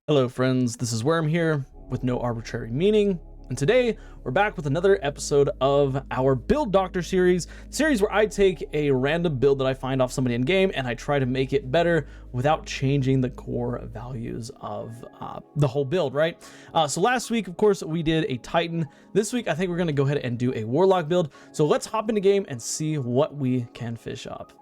Hello friends, this is Worm here with no arbitrary meaning, and today we're back with another episode of our Build Doctor series where I take a random build that I find off somebody in game and I try to make it better without changing the core values of the whole build, right? So last week, of course, we did a Titan. This week, I think we're gonna go ahead and do a Warlock build. So let's hop into game and see what we can fish up.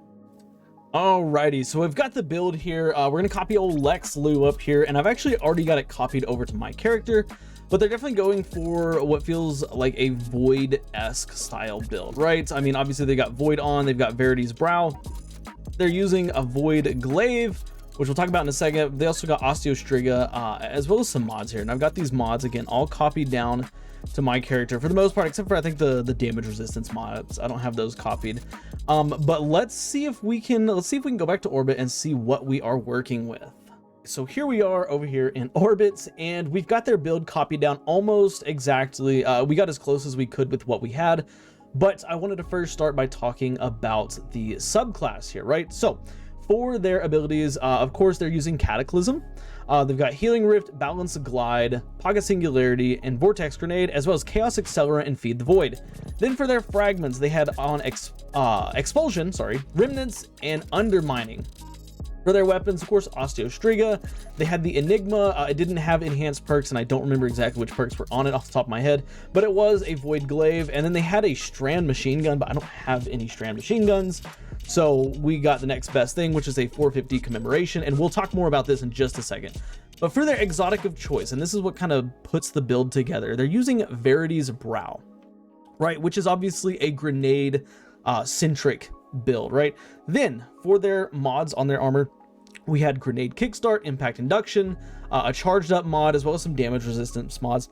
Alrighty, so I've got the build here. We're gonna copy old Lex Lu up here, and I've actually already got it copied over to my character, but they're definitely going for what feels like a Void-esque style build, right? I mean, obviously they got Void on, they've got Verity's Brow. They're using a Void Glaive, which we'll talk about in a second. They also got Osteostriga, as well as some mods here. And I've got these mods, again, all copied down to my character for the most part, except for I think the damage resistance mods. I don't have those copied. But let's see if we can go back to orbit and see what we are working with. So here we are over here in orbit, and we've got their build copied down almost exactly. We got as close as we could with what we had, but I wanted to first start by talking about the subclass here, right? So for their abilities, of course, they're using Cataclysm. They've got Healing Rift, Balance Glide, Pocket Singularity, and Vortex Grenade, as well as Chaos Accelerant and Feed the Void. Then for their fragments, they had on Expulsion, Remnants, and Undermining. For their weapons, of course, Osteostriga. They had the Enigma. It didn't have enhanced perks, and I don't remember exactly which perks were on it off the top of my head, but it was a Void Glaive. And then they had a Strand Machine Gun, but I don't have any Strand Machine Guns. So we got the next best thing, which is a 450 Commemoration, and we'll talk more about this in just a second. But for their exotic of choice, and this is what kind of puts the build together, they're using Verity's Brow, right? Which is obviously a grenade centric build, right? Then for their mods on their armor, we had Grenade Kickstart, Impact Induction, a charged up mod, as well as some damage resistance mods.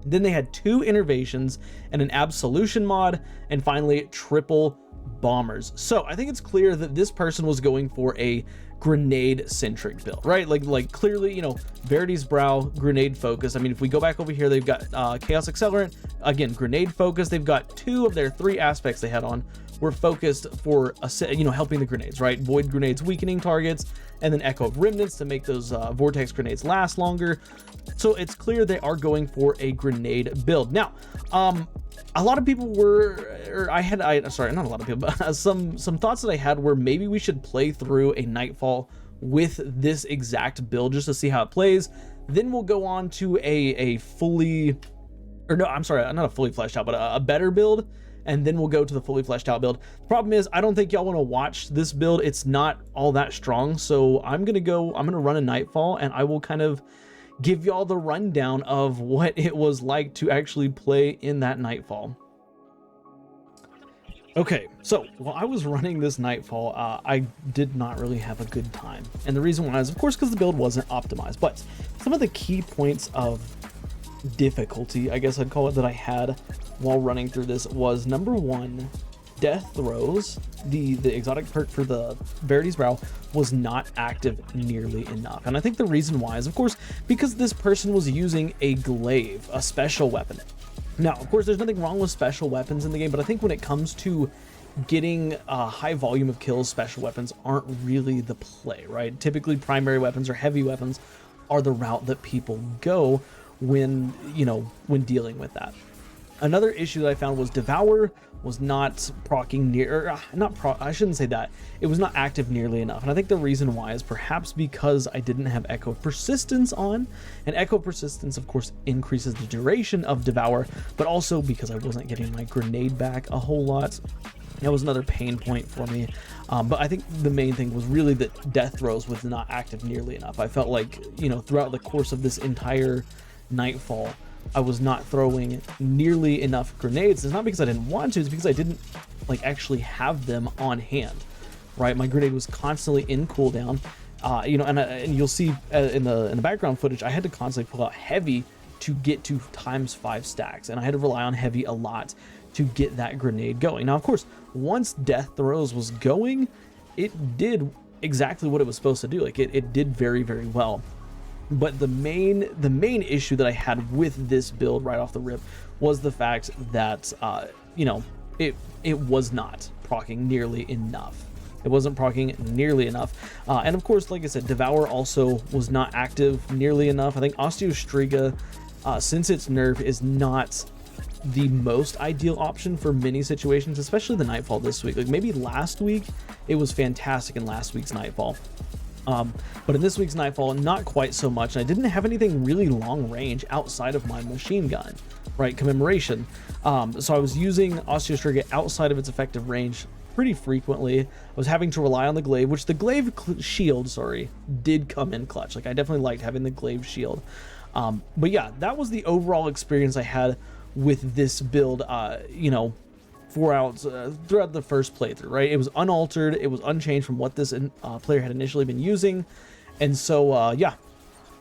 Then they had 2 Innervations and an Absolution mod, and finally triple bombers. So I think it's clear that this person was going for a grenade centric build, right? Like clearly, you know, Verity's Brow, grenade focus. I mean, if we go back over here, they've got Chaos Accelerant, again, grenade focus. They've got 2 of their 3 aspects they had on were focused for helping the grenades, right? Void grenades weakening targets, and then Echo of Remnants to make those vortex grenades last longer. So it's clear they are going for a grenade build. Now, a lot of people were, sorry, not a lot of people, but some thoughts that I had were maybe we should play through a Nightfall with this exact build just to see how it plays. Then we'll go on to a fully, or no, I'm sorry, not a fully fleshed out, but a better build. And then we'll go to the fully fleshed out build. The problem is, I don't think y'all want to watch this build. It's not all that strong. So I'm going to run a Nightfall, and I will kind of give y'all the rundown of what it was like to actually play in that Nightfall. Okay, so while I was running this Nightfall, I did not really have a good time. And the reason why is, of course, because the build wasn't optimized. But some of the key points of difficulty, I guess I'd call it, that I had while running through this was, number 1, Death Throws. The exotic perk for the Verity's Brow was not active nearly enough. And I think the reason why is, of course, because this person was using a glaive, a special weapon. Now, of course, there's nothing wrong with special weapons in the game, but I think when it comes to getting a high volume of kills, special weapons aren't really the play, right? Typically, primary weapons or heavy weapons are the route that people go when dealing with that. Another issue that I found was Devour was not proccing I shouldn't say that. It was not active nearly enough. And I think the reason why is perhaps because I didn't have Echo of Persistence on. And Echo of Persistence, of course, increases the duration of Devour, but also because I wasn't getting my grenade back a whole lot. That was another pain point for me. But I think the main thing was really that Death Throws was not active nearly enough. I felt like, throughout the course of this entire Nightfall, I was not throwing nearly enough grenades. It's not because I didn't want to, it's because I didn't actually have them on hand, right? My grenade was constantly in cooldown, and you'll see in the background footage, I had to constantly pull out heavy to get to ×5 stacks, and I had to rely on heavy a lot to get that grenade going. Now, of course, once Death Throws was going, it did exactly what it was supposed to do. It did very, very well. But the main issue that I had with this build right off the rip was the fact that it was not proccing nearly enough. It wasn't proccing nearly enough. And of course, like I said, Devour also was not active nearly enough. I think Osteostriga, since its nerf, is not the most ideal option for many situations, especially the Nightfall this week. Like maybe last week, it was fantastic in last week's Nightfall. But in this week's Nightfall, not quite so much. And I didn't have anything really long range outside of my machine gun, right? Commemoration. So I was using Osteostriga outside of its effective range pretty frequently. I was having to rely on the glaive, which the glaive shield, did come in clutch. Like I definitely liked having the glaive shield. But yeah, that was the overall experience I had with this build, you know, throughout the first playthrough, right? It was unaltered, it was unchanged from what this player had initially been using. And so yeah,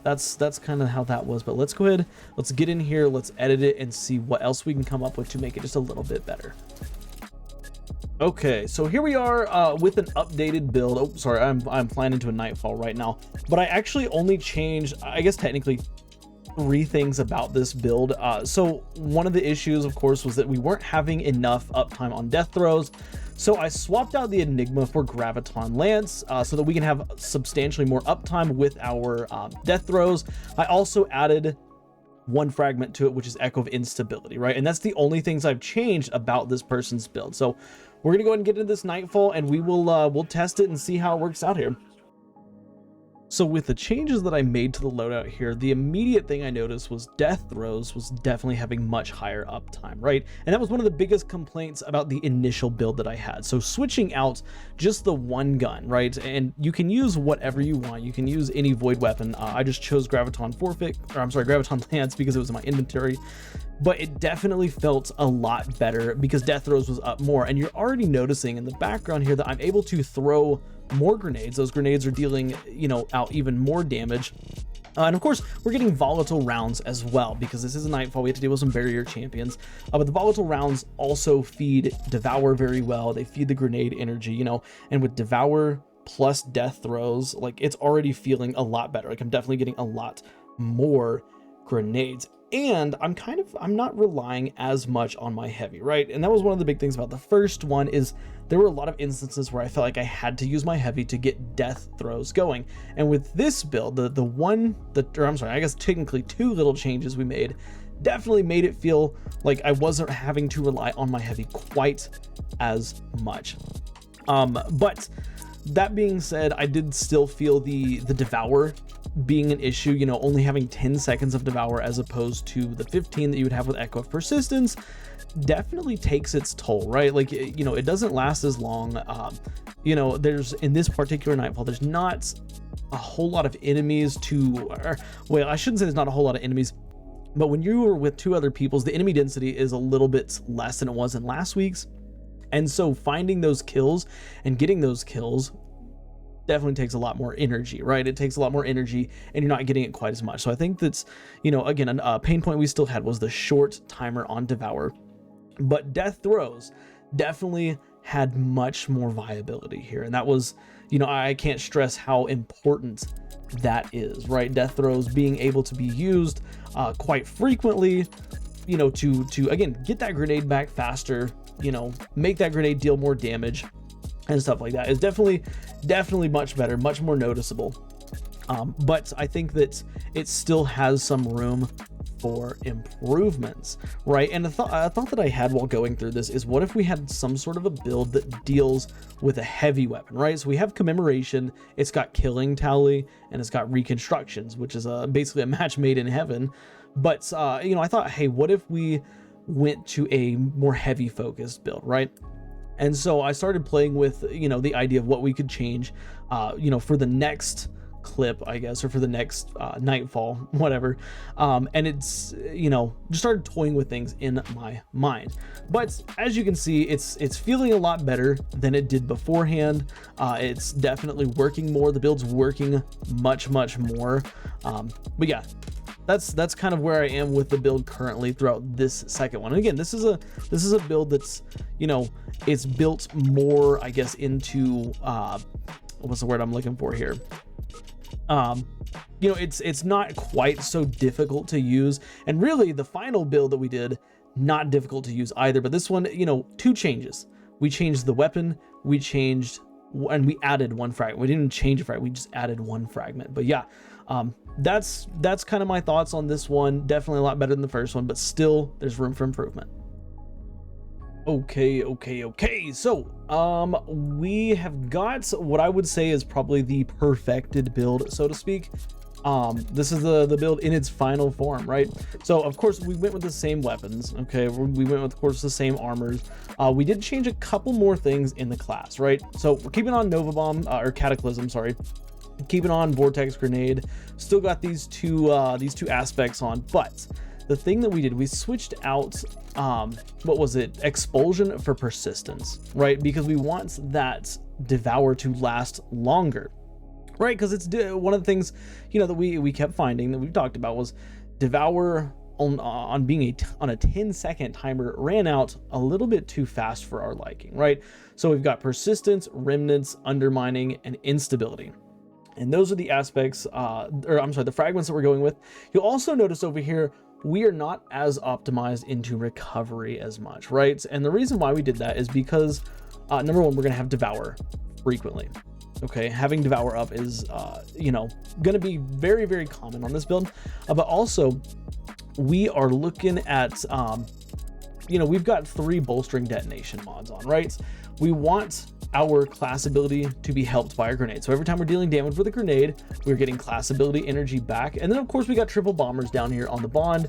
that's kind of how that was. But let's go ahead, let's get in here, let's edit it and see what else we can come up with to make it just a little bit better. Okay, so here we are with an updated build. Oh, sorry, I'm flying into a Nightfall right now, but I actually only changed, I guess technically, 3 things about this build. So one of the issues, of course, was that we weren't having enough uptime on death throws. So I swapped out the Enigma for Graviton Lance so that we can have substantially more uptime with our death throws. I also added 1 fragment to it, which is Echo of Instability, right? And that's the only things I've changed about this person's build. So we're gonna go ahead and get into this Nightfall, and we will we'll test it and see how it works out here. So with the changes that I made to the loadout here, the immediate thing I noticed was death throws was definitely having much higher uptime, right? And that was one of the biggest complaints about the initial build that I had. So switching out just the 1 gun, right? And you can use whatever you want. You can use any void weapon. I just chose Graviton Graviton Lance because it was in my inventory. But it definitely felt a lot better because death throws was up more. And you're already noticing in the background here that I'm able to throw more grenades. Those grenades are dealing, you know, out even more damage. And of course, we're getting volatile rounds as well because this is a Nightfall. We have to deal with some barrier champions. But the volatile rounds also feed Devour very well. They feed the grenade energy, you know, and with Devour plus death throws, like it's already feeling a lot better. Like I'm definitely getting a lot more grenades. And I'm not relying as much on my heavy, right? And that was one of the big things about the first one is there were a lot of instances where I felt like I had to use my heavy to get death throws going. And with this build, I guess technically 2 little changes we made definitely made it feel like I wasn't having to rely on my heavy quite as much. But that being said, I did still feel the Devour being an issue, you know, only having 10 seconds of Devour as opposed to the 15 that you would have with Echo of Persistence definitely takes its toll, right? Like, you know, it doesn't last as long. You know, in this particular Nightfall, there's not a whole lot of enemies well, I shouldn't say there's not a whole lot of enemies, but when you were with 2 other peoples, the enemy density is a little bit less than it was in last week's. And so finding those kills and getting those kills definitely takes a lot more energy, right? It takes a lot more energy and you're not getting it quite as much. So I think that's, you know, again, a pain point we still had was the short timer on Devour, but death throws definitely had much more viability here. And that was, you know, I can't stress how important that is, right? Death throws being able to be used quite frequently, you know, to again, get that grenade back faster, you know, make that grenade deal more damage and stuff like that is definitely much better, much more noticeable. But I think that it still has some room for improvements, right? And a thought that I had while going through this is, what if we had some sort of a build that deals with a heavy weapon, right? So we have Commemoration, it's got Killing Tally, and it's got Reconstructions, which is basically a match made in heaven. But you know, I thought, hey, what if we went to a more heavy focused build, right? And so I started playing with, you know, the idea of what we could change, you know, for the next clip, I guess, or for the next Nightfall, whatever. And it's, you know, just started toying with things in my mind. But as you can see, it's feeling a lot better than it did beforehand. It's definitely working more. The build's working much more. But yeah, that's kind of where I am with the build currently throughout this second one. And again, this is a build that's, you know, it's built more, I guess, into what's the word I'm looking for here? You know, it's not quite so difficult to use. And really, the final build that we did, not difficult to use either. But this one, you know, 2 changes. We changed the weapon, we changed and we added one fragment. We didn't even change a fragment, we just added one fragment. But yeah, that's kind of my thoughts on this one. Definitely a lot better than the first one, but still there's room for improvement. Okay. So we have got what I would say is probably the perfected build, so to speak. This is the build in its final form, right? So of course we went with the same weapons. Okay, we went with, of course, the same armors. We did change a couple more things in the class, right? So we're keeping on Nova Bomb, or Cataclysm, sorry. Keeping on Vortex Grenade. Still got these two aspects on, but the thing that we did, we switched out what was it, Expulsion for Persistence, right? Because we want that Devour to last longer, right? Because it's one of the things, you know, that we kept finding, that we've talked about, was Devour on being on a 10-second timer ran out a little bit too fast for our liking, right? So we've got Persistence, Remnants, Undermining, and Instability. And those are the aspects, or I'm sorry, the fragments that we're going with. You'll also notice over here, we are not as optimized into recovery as much, right? And the reason why we did that is because, number one, we're gonna have Devour frequently. Okay, having Devour up is, you know, gonna be very, very common on this build. But also, we are looking at, you know, we've got 3 bolstering detonation mods on, right? We want our class ability to be helped by a grenade. So every time we're dealing damage with a grenade, we're getting class ability energy back. And then of course we got triple bombers down here on the bond.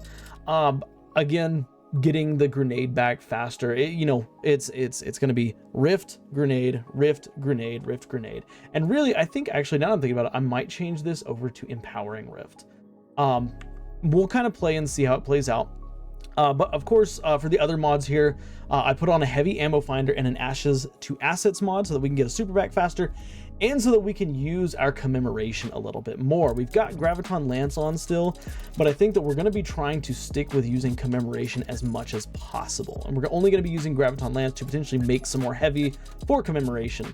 Again, getting the grenade back faster. You know, it's going to be rift, grenade, rift, grenade, rift, grenade. And really, I think actually, now that I'm thinking about it, I might change this over to empowering rift. We'll kind of play and see how it plays out. But of course, for the other mods here, I put on a heavy ammo finder and an ashes to assets mod so that we can get a super back faster, and so that we can use our commemoration a little bit more. We've got Graviton Lance on still, but I think that we're going to be trying to stick with using commemoration as much as possible. And we're only going to be using Graviton Lance to potentially make some more heavy for commemoration.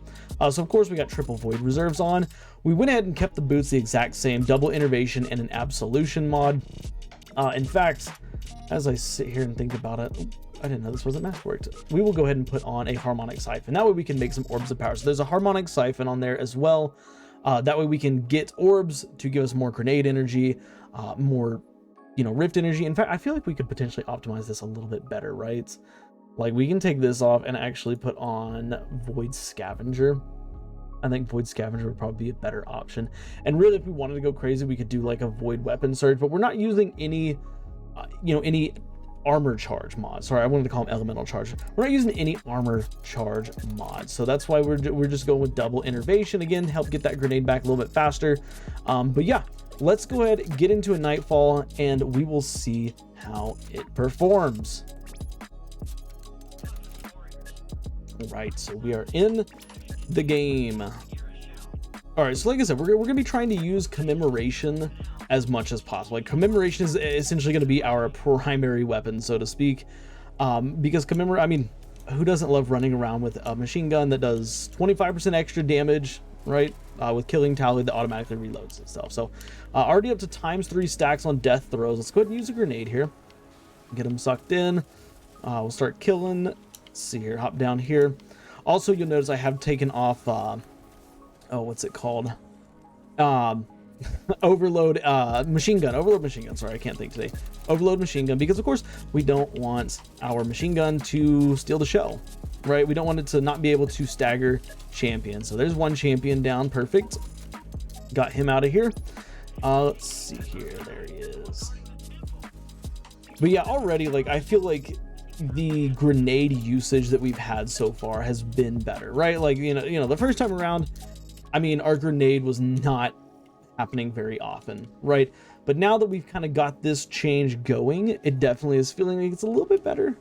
So of course we got triple void reserves on. We went ahead and kept the boots the exact same, double innervation and an absolution mod. In fact, as I sit here and think about it, I didn't know this wasn't mass worked. We will go ahead and put on a harmonic siphon. That way we can make some orbs of power. So there's a harmonic siphon on there as well. That way we can get orbs to give us more grenade energy, more, you know, rift energy. In fact, I feel like we could potentially optimize this a little bit better, right? Like we can take this off and actually put on Void Scavenger. I think Void Scavenger would probably be a better option. And really, if we wanted to go crazy, we could do like a Void Weapon Surge, but we're not using any, you know, any armor charge mods. Sorry, I wanted to call them elemental charge. We're not using any armor charge mods, so that's why we're just going with double innervation again, help get that grenade back a little bit faster. But yeah, let's go ahead and get into a Nightfall, and we will see how it performs. All right, so we are in the game. All right, so like I said, we're gonna be trying to use commemoration as much as possible. Like commemoration is essentially going to be our primary weapon, so to speak, because I mean, who doesn't love running around with a machine gun that does 25% extra damage, right? With killing tally that automatically reloads and stuff. So already up to ×3 stacks on death throws. Let's go ahead and use a grenade here, get them sucked in. We'll start killing. Let's see here, hop down here. Also, you'll notice I have taken off oh, what's it called, overload machine gun, sorry, I can't think today. Overload machine gun, because of course we don't want our machine gun to steal the show, right? We don't want it to not be able to stagger champions. So there's one champion down, perfect. Got him out of here. Let's see here, there he is. But yeah, already, like, I feel like the grenade usage that we've had so far has been better, right? Like, you know, the first time around, I mean, our grenade was not happening very often, right? But now that we've kind of got this change going, it definitely is feeling like it's a little bit better,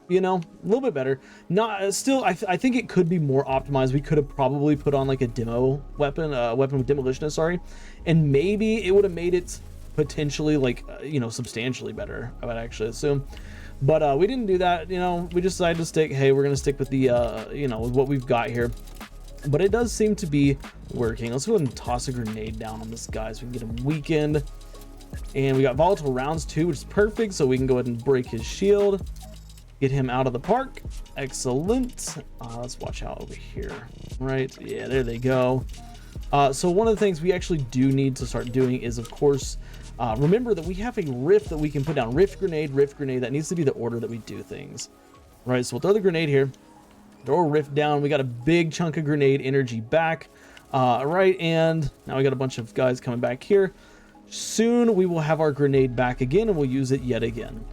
you know, a little bit better. Not still, I think it could be more optimized. We could have probably put on like a demo weapon, weapon with demolitionist, sorry, and maybe it would have made it potentially like, you know, substantially better, I would actually assume. But we didn't do that, you know. We decided to stick, hey, we're gonna stick with the you know, with what we've got here. But it does seem to be working. Let's go ahead and toss a grenade down on this guy so we can get him weakened. And we got volatile rounds too, which is perfect, so we can go ahead and break his shield. Get him out of the park. Excellent. Let's watch out over here. Right, yeah, there they go. So one of the things we actually do need to start doing is, of course, remember that we have a rift that we can put down. Rift grenade. That needs to be the order that we do things. Right, so we'll throw the grenade here. Throw a rift down. We got a big chunk of grenade energy back. Right, and now we got a bunch of guys coming back here. Soon we will have our grenade back again, and we'll use it yet again.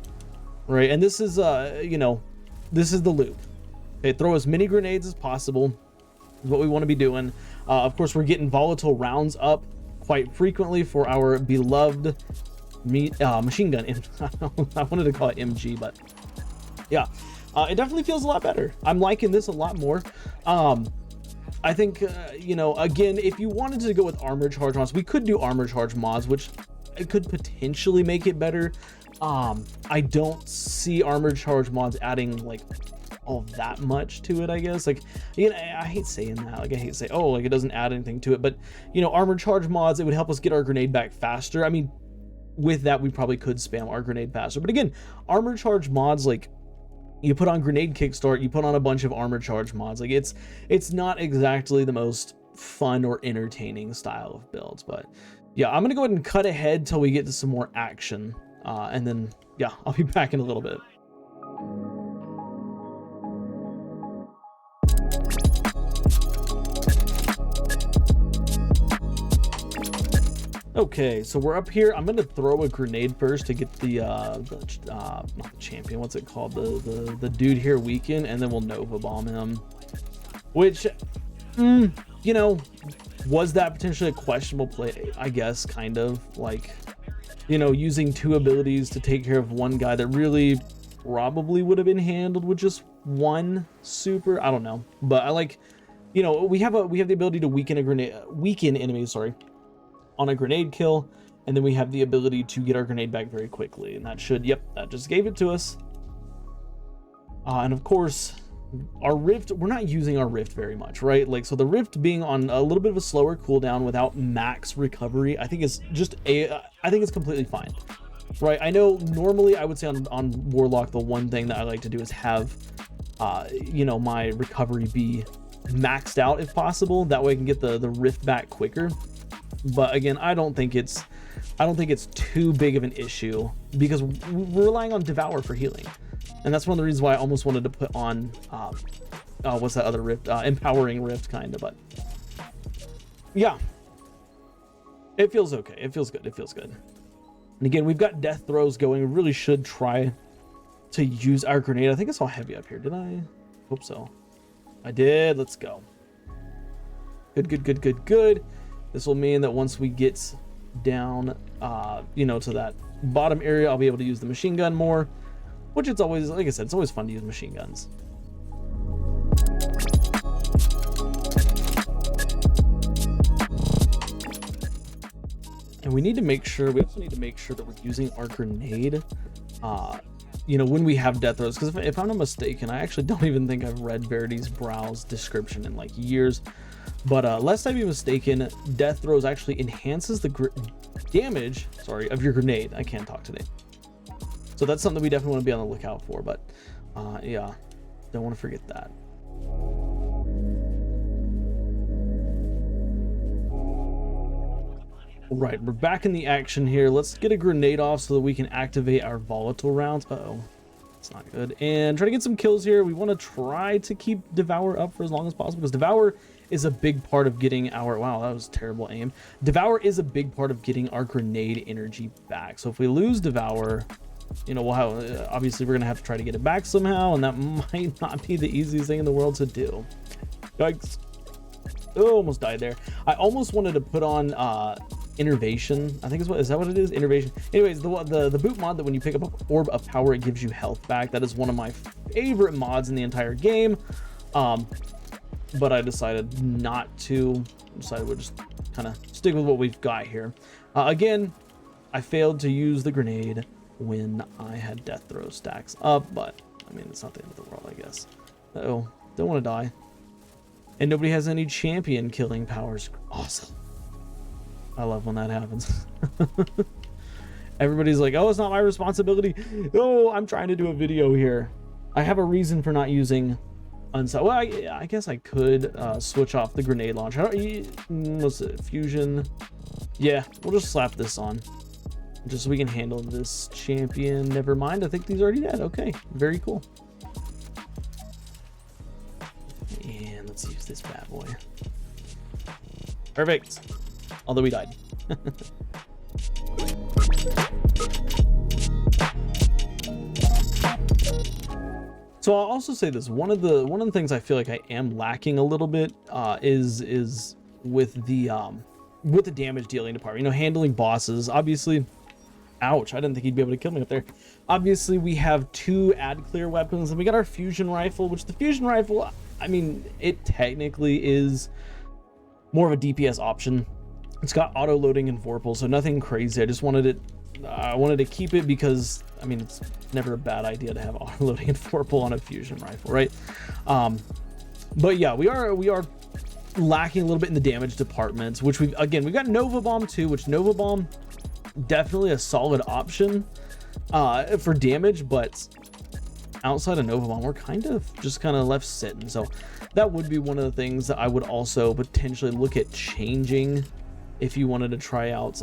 Right, and this is, you know, this is the loop. Okay, throw as many grenades as possible is what we want to be doing. Of course, we're getting volatile rounds up quite frequently for our beloved machine gun. I wanted to call it MG, but yeah, it definitely feels a lot better. I'm liking this a lot more. I think, you know, again, if you wanted to go with armor charge mods, we could do armor charge mods, which it could potentially make it better. I don't see armor charge mods adding like all that much to it, I guess. Like, you know, I hate saying that. Like, I hate to say, oh, like it doesn't add anything to it, but you know, armor charge mods, it would help us get our grenade back faster. I mean, with that, we probably could spam our grenade faster, but again, armor charge mods, like, you put on grenade kickstart, you put on a bunch of armor charge mods. Like, it's not exactly the most fun or entertaining style of builds, but yeah, I'm gonna go ahead and cut ahead till we get to some more action, and then yeah, I'll be back in a little bit. Okay, so we're up here. I'm gonna throw a grenade first to get the not champion, what's it called, the dude here weakened, and then we'll Nova bomb him, which you know, was that potentially a questionable play? I guess, kind of, like, you know, using two abilities to take care of one guy that really probably would have been handled with just one super. I don't know, but I like, you know, we have the ability to weaken enemies, sorry, on a grenade kill, and then we have the ability to get our grenade back very quickly, and that should, yep, that just gave it to us. And of course, our rift, we're not using our rift very much, right? Like, so the rift being on a little bit of a slower cooldown without max recovery, I think is just I think it's completely fine, right? I know normally I would say on warlock, the one thing that I like to do is have you know, my recovery be maxed out if possible, that way I can get the rift back quicker. But again, I don't think it's too big of an issue because we're relying on Devour for healing, and that's one of the reasons why I almost wanted to put on what's that other rift, empowering rift, kind of. But yeah, it feels okay. It feels good. And again, we've got death throws going. We really should try to use our grenade. I think I saw heavy up here. Did I? Hope so. I did. Let's go. Good. This will mean that once we get down, you know, to that bottom area, I'll be able to use the machine gun more, which it's always, like I said, it's always fun to use machine guns. And we also need to make sure that we're using our grenade, you know, when we have death throws, because if I'm not mistaken, I actually don't even think I've read Verity's Brow's description in like years. But lest I be mistaken, death throws actually enhances the damage, sorry, of your grenade. I can't talk today. So that's something we definitely want to be on the lookout for. But yeah, don't want to forget that. Right, we're back in the action here. Let's get a grenade off so that we can activate our volatile rounds. Uh-oh, that's not good. And try to get some kills here. We want to try to keep Devour up for as long as possible, because Devour is a big part of getting our, wow, that was terrible aim. Devour is a big part of getting our grenade energy back. So if we lose Devour, you know, we'll have, obviously we're gonna have to try to get it back somehow, and that might not be the easiest thing in the world to do. Yikes. Oh, almost died there. I almost wanted to put on Innervation, I think is that what it is? Innervation. Anyways, the boot mod that when you pick up an orb of power, it gives you health back. That is one of my favorite mods in the entire game. But I decided not to. We'll just kind of stick with what we've got here. Again, I failed to use the grenade when I had death throw stacks up, but I mean, it's not the end of the world, I guess. Uh-oh, don't want to die. And nobody has any champion killing powers. Awesome. I love when that happens. Everybody's like, oh, it's not my responsibility. Oh, I'm trying to do a video here. I have a reason for not using unsight. Well, I guess I could switch off the grenade launcher. What's it? Fusion. Yeah, we'll just slap this on, just so we can handle this champion. Never mind, I think he's already dead. Okay, very cool. And let's use this bad boy. Perfect. Although we died. So I'll also say this, one of the things I feel like I am lacking a little bit is with the damage dealing department. You know, handling bosses. Obviously, ouch, I didn't think he'd be able to kill me up there. Obviously, we have 2 ad clear weapons, and we got our fusion rifle, which the fusion rifle, I mean, it technically is more of a DPS option. It's got auto loading and vorpal, so nothing crazy. I just wanted it. I wanted to keep it because, I mean, it's never a bad idea to have auto loading and vorpal on a fusion rifle, right? But yeah, we are lacking a little bit in the damage departments, which we've got Nova Bomb too, which Nova Bomb definitely a solid option for damage, but outside of Nova Bomb, we're kind of left sitting. So that would be one of the things that I would also potentially look at changing if you wanted to try out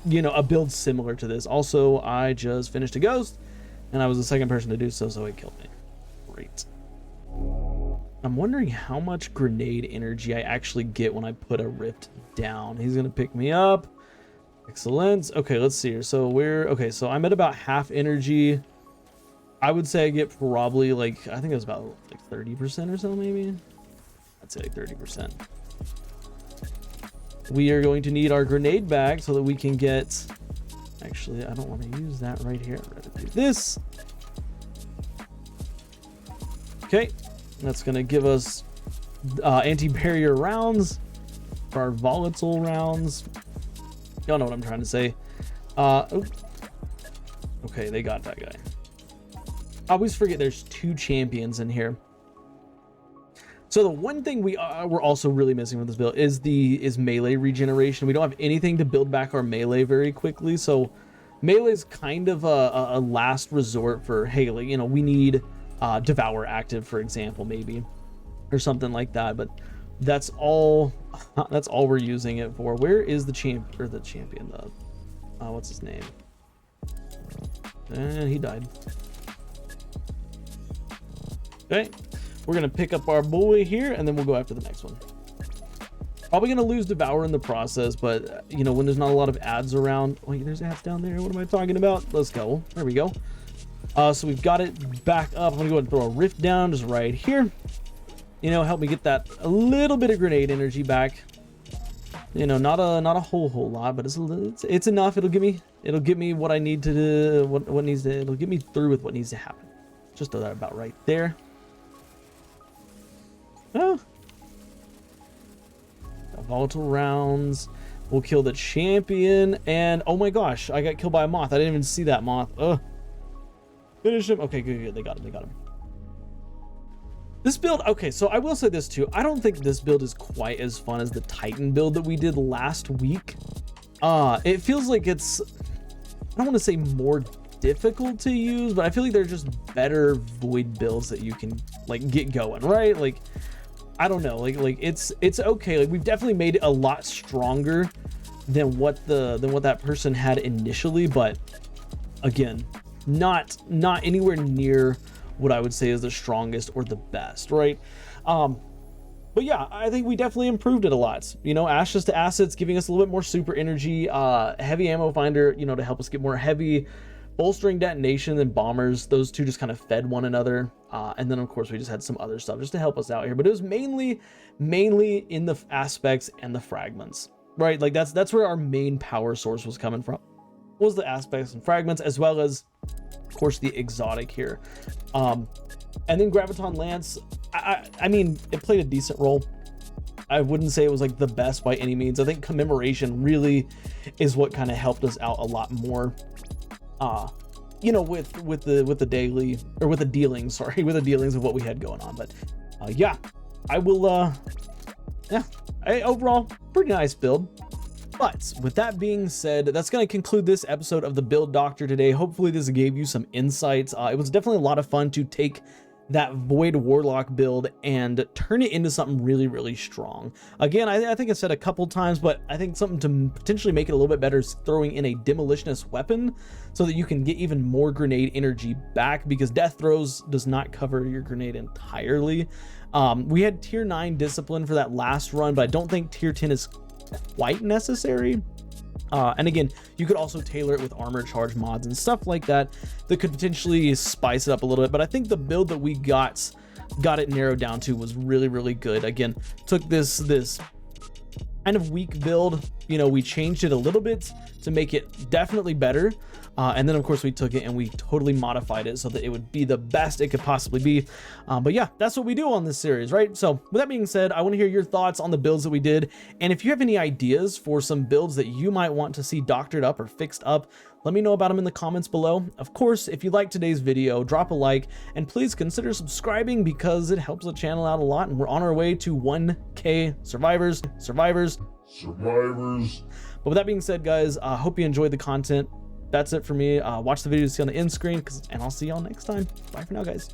you know, a build similar to this. Also, I just finished a ghost and I was the second person to do so, so it killed me. Great. I'm wondering how much grenade energy I actually get when I put a rift down. He's gonna pick me up. Excellent. Okay, let's see here. So so I'm at about half energy. I would say I get probably like, I think it was about like 30% or so, maybe. I'd say like 30%. We are going to need our grenade bag so that we can get, actually, I don't want to use that right here. I'd rather do this. Okay, that's going to give us anti-barrier rounds for our volatile rounds. Y'all know what I'm trying to say. Okay, they got that guy. I always forget there's 2 champions in here. So the one thing we're also really missing with this build is melee regeneration. We don't have anything to build back our melee very quickly. So melee is kind of a last resort for, hey, like, you know, we need Devour active, for example, maybe, or something like that. But that's all we're using it for. Where is the champion? What's his name? And he died. Okay, we're gonna pick up our boy here and then we'll go after the next one. Probably gonna lose Devour in the process, but you know, when there's not a lot of ads around. Wait, there's ads down there. What am I talking about? Let's go. There we go. So we've got it back up. I'm gonna go ahead and throw a rift down just right here. You know, help me get that a little bit of grenade energy back. You know, not a whole lot, but it's enough. It'll give me what I need to do. It'll get me through with what needs to happen. Just throw that about right there. Oh. Volatile rounds. We'll kill the champion. And oh my gosh, I got killed by a moth. I didn't even see that moth. Ugh. Finish him. Okay, good. They got him. This build, okay, so I will say this too. I don't think this build is quite as fun as the Titan build that we did last week. It feels like it's, I don't want to say more difficult to use, but I feel like they're just better void builds that you can like get going, right? Like, I don't know, like it's okay. Like, we've definitely made it a lot stronger than what that person had initially, but again, not anywhere near what I would say is the strongest or the best, right? But yeah, I think we definitely improved it a lot. You know, ashes to assets, giving us a little bit more super energy, heavy ammo finder, you know, to help us get more heavy, bolstering detonation and bombers. Those two just kind of fed one another. And then of course we just had some other stuff just to help us out here, but it was mainly in the aspects and the fragments, right? Like that's where our main power source was coming from, was the aspects and fragments, as well as of course the exotic here. And then Graviton Lance, I mean, it played a decent role. I wouldn't say it was like the best by any means. I think Commemoration really is what kind of helped us out a lot more. You know, with the daily, or with the dealings, sorry, with the dealings of what we had going on. But yeah, I will, yeah, overall, pretty nice build. But with that being said, that's going to conclude this episode of the Build Doctor today. Hopefully this gave you some insights. It was definitely a lot of fun to take that Void Warlock build and turn it into something really, really strong. Again, I think I said a couple times, but I think something to potentially make it a little bit better is throwing in a demolitionist weapon so that you can get even more grenade energy back, because death throws does not cover your grenade entirely. We had tier 9 discipline for that last run, but I don't think tier 10 is quite necessary. And again, you could also tailor it with armor charge mods and stuff like that could potentially spice it up a little bit. But I think the build that we got it narrowed down to was really, really good. Again, took this kind of weak build, you know, we changed it a little bit to make it definitely better. And then of course we took it and we totally modified it so that it would be the best it could possibly be. But yeah, that's what we do on this series, right? So with that being said, I want to hear your thoughts on the builds that we did. And if you have any ideas for some builds that you might want to see doctored up or fixed up, let me know about them in the comments below. Of course, if you liked today's video, drop a like and please consider subscribing because it helps the channel out a lot, and we're on our way to 1K survivors. But with that being said, guys, I hope you enjoyed the content. That's it for me. Watch the video to see on the end screen, and I'll see y'all next time. Bye for now, guys.